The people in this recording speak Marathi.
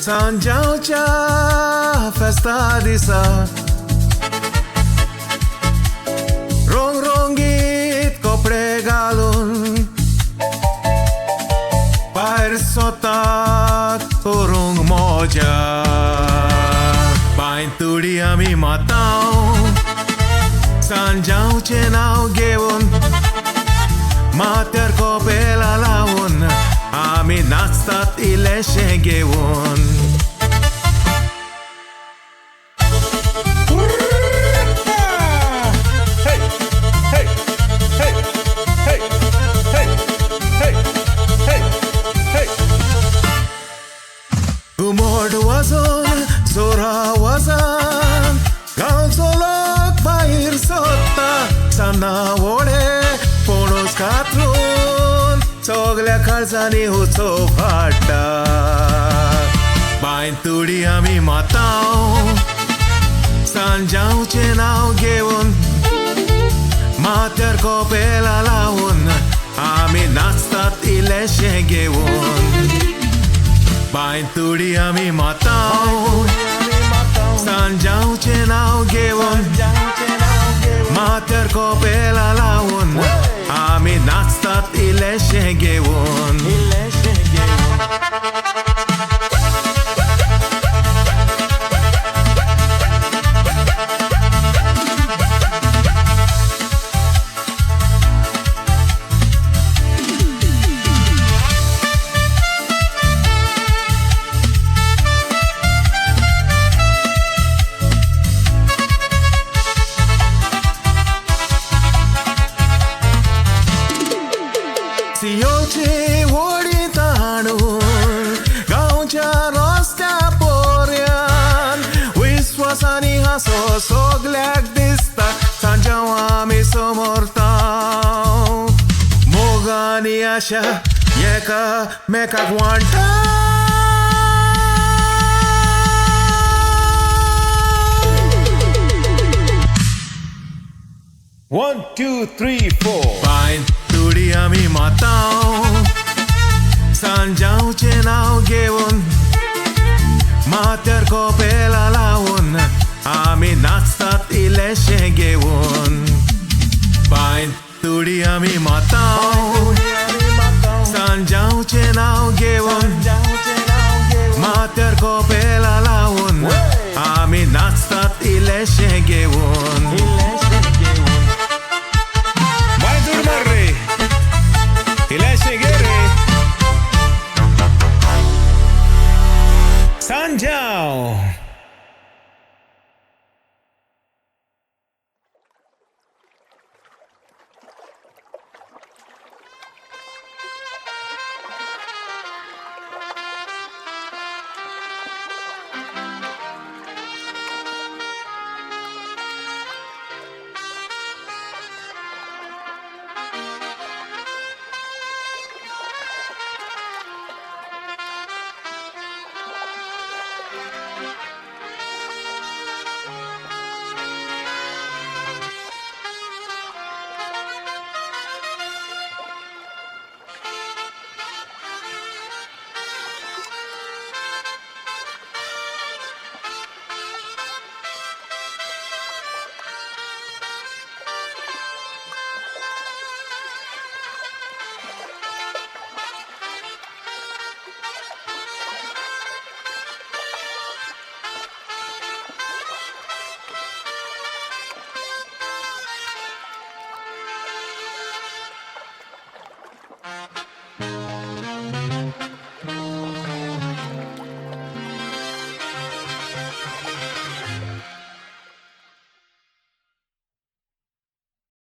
Sao Joao festa disa Rong-rongit kopre galon Pair sotat urung moja Bain turi ami matau Sao Joao Chem gewon Mater Kopel alawon Ami nastat ileshe gewon Hey, hey, hey, hey, hey, hey, hey, hey Umord wazon, zora wazan Gaon solok bair sotta Sana wode, ponos katrun Sogल्या खर्चानी होतो फाटा बाईन तुडी आम्ही माताव Sao Joao Chem घेऊन माथ्यार कोपेला लावून आम्ही नाचतात इलेशे घेऊन बाईन तुडी आम्ही माताव Sao Joao Chem घेऊन माथ्यार कोपेला लावून आम्ही नाचतात इलेशे घेऊन Sogleak dista Sao Joao आम्ही समोर ताव मोगानी आशा एका मेकाक वांटा 1, 2, 3, 4 Bain तुडी आम्ही माताव Sao Joao Chem घेऊन माथ्यार कोपेला लावून आम्ही नाचतात इलेशे घेऊन बाईन तुडी आम्ही माताव Sao Joao Chem घेऊन माथ्यार कोपेला लावून आम्ही नाचतात इलेशे घेऊन बाईन तुड मार रे इलेशे घे रे Sao Joao